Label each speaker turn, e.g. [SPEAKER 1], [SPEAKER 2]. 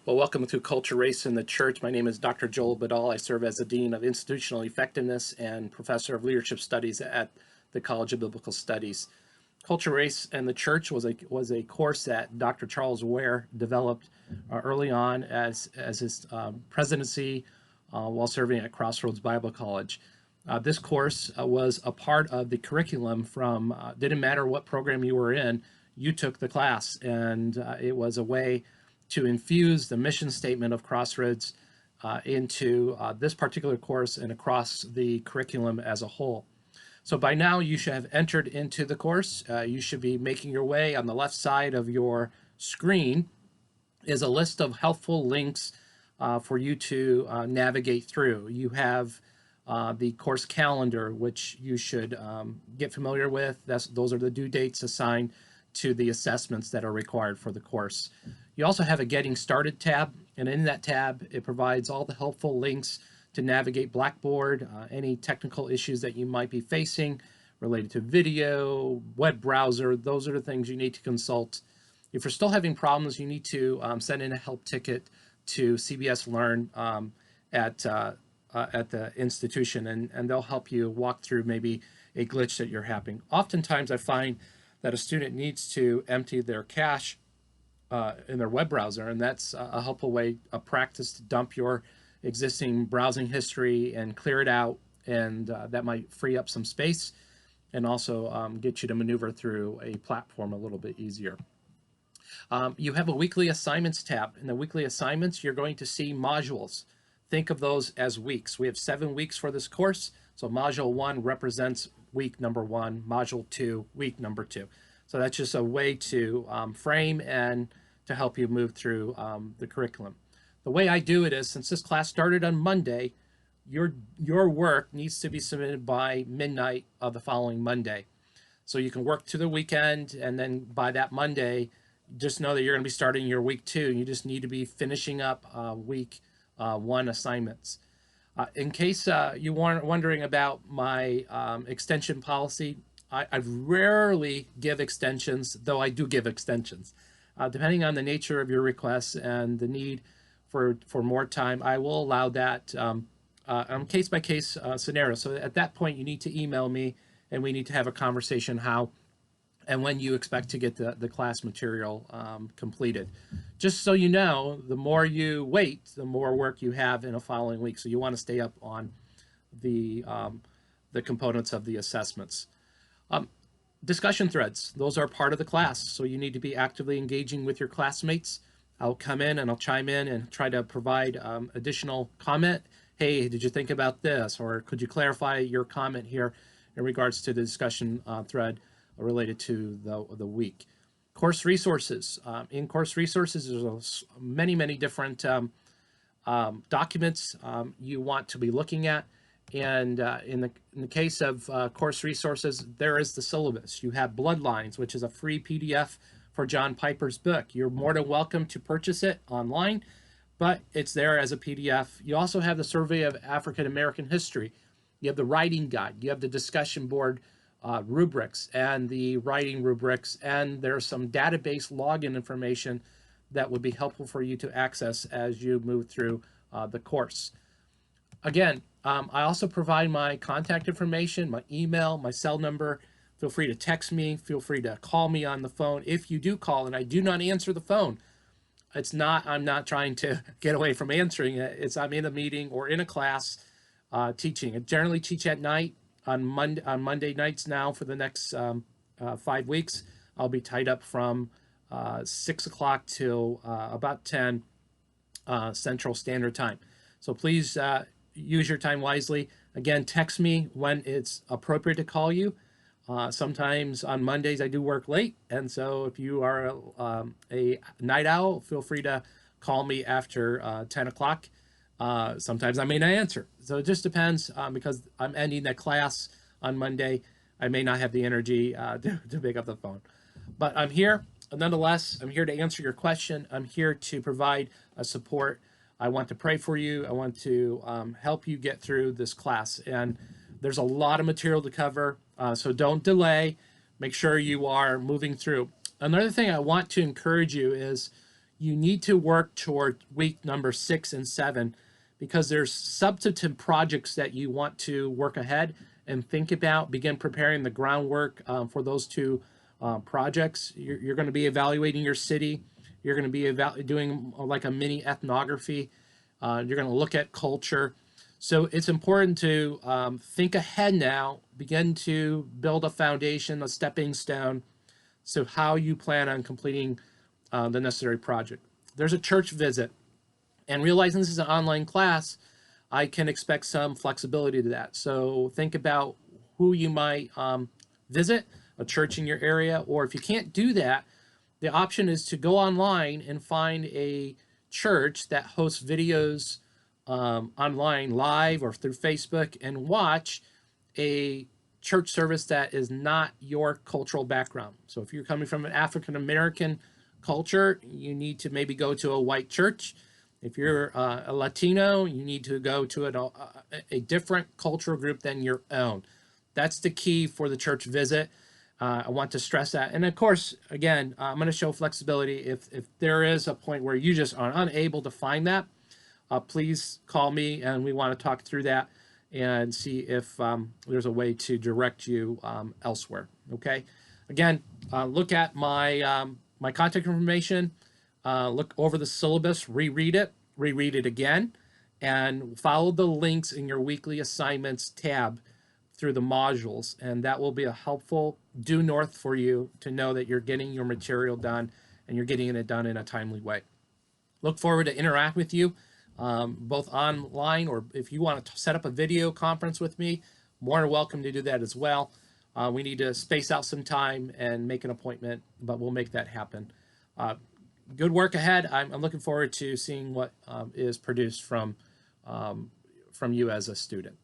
[SPEAKER 1] Well, welcome to Culture, Race, in the Church. My name is Dr. Joel Badal. I serve as the Dean of Institutional Effectiveness and Professor of Leadership Studies at the College of Biblical Studies. Culture, Race, and the Church was a course that Dr. Charles Ware developed early on as his presidency while serving at Crossroads Bible College. This course was a part of the curriculum from, didn't matter what program you were in, you took the class, and it was a way to infuse the mission statement of Crossroads into this particular course and across the curriculum as a whole. So by now you should have entered into the course. You should be making your way. On the left side of your screen is a list of helpful links for you to navigate through. You have the course calendar, which you should get familiar with. Those are the due dates assigned to the assessments that are required for the course. You also have a Getting Started tab, and in that tab, it provides all the helpful links to navigate Blackboard, any technical issues that you might be facing related to video, web browser. Those are the things you need to consult. If you're still having problems, you need to send in a help ticket to CBS Learn at the institution, and they'll help you walk through maybe a glitch that you're having. Oftentimes, I find that a student needs to empty their cache in their web browser, and that's a helpful way, a practice to dump your existing browsing history and clear it out, and that might free up some space and also get you to maneuver through a platform a little bit easier. You have a weekly assignments tab. In the weekly assignments, you're going to see modules. Think of those as weeks. We have 7 weeks for this course, so module 1 represents week number 1, module 2, week number 2. So that's just a way to frame and to help you move through the curriculum. The way I do it is, since this class started on Monday, your work needs to be submitted by midnight of the following Monday. So you can work to the weekend, and then by that Monday, just know that you're going to be starting your week 2. You just need to be finishing up week 1 assignments. In case you weren't wondering about my extension policy, I rarely give extensions, though I do give extensions. Depending on the nature of your requests and the need for more time, I will allow that on case-by-case scenario. So at that point, you need to email me, and we need to have a conversation how and when you expect to get the class material completed. Just so you know, the more you wait, the more work you have in a following week. So you want to stay up on the components of the assessments. Discussion threads, those are part of the class. So you need to be actively engaging with your classmates. I'll come in and I'll chime in and try to provide additional comment. Hey, did you think about this? Or could you clarify your comment here in regards to the discussion thread related to the week? Course resources. In course resources, there's many different documents you want to be looking at. And in the case of course resources, there is the syllabus. You have Bloodlines, which is a free PDF for John Piper's book. You're more than welcome to purchase it online, but it's there as a PDF. You also have the Survey of African American History. You have the writing guide. You have the discussion board rubrics and the writing rubrics, and there's some database login information that would be helpful for you to access as you move through the course. Again, I also provide my contact information, my email, my cell number. Feel free to text me. Feel free to call me on the phone. If you do call and I do not answer the phone, I'm not trying to get away from answering it. I'm in a meeting or in a class teaching. I generally teach at night on Monday nights now for the next 5 weeks. I'll be tied up from 6 o'clock till about 10 Central Standard Time. So please use your time wisely. Again, text me when it's appropriate to call you. Sometimes on Mondays I do work late, and so if you are a night owl, feel free to call me after 10 o'clock. Sometimes I may not answer. So it just depends because I'm ending that class on Monday. I may not have the energy to pick up the phone. But I'm here. Nonetheless, I'm here to answer your question. I'm here to provide support. I want to pray for you. I want to help you get through this class. And there's a lot of material to cover, so don't delay. Make sure you are moving through. Another thing I want to encourage you is, you need to work toward week number 6 and 7 because there's substantive projects that you want to work ahead and think about, begin preparing the groundwork for those two projects. You're going to be evaluating your city. You're going to be doing like a mini ethnography. You're going to look at culture. So it's important to think ahead now, begin to build a foundation, a stepping stone, so how you plan on completing the necessary project. There's a church visit, and realizing this is an online class, I can expect some flexibility to that. So think about who you might visit, a church in your area, or if you can't do that, the option is to go online and find a church that hosts videos online, live or through Facebook, and watch a church service that is not your cultural background. So if you're coming from an African American culture, you need to maybe go to a white church. If you're a Latino, you need to go to a different cultural group than your own. That's the key for the church visit. I want to stress that. And of course, again, I'm going to show flexibility. If there is a point where you just are unable to find that, please call me and we want to talk through that and see if there's a way to direct you elsewhere. Okay. Again, look at my my contact information. Look over the syllabus, reread it again, and follow the links in your weekly assignments tab through the modules, and that will be a helpful due north for you to know that you're getting your material done and you're getting it done in a timely way. Look forward to interact with you both online, or if you want to set up a video conference with me, more than welcome to do that as well. We need to space out some time and make an appointment, but we'll make that happen. Good work ahead. I'm looking forward to seeing what is produced from you as a student.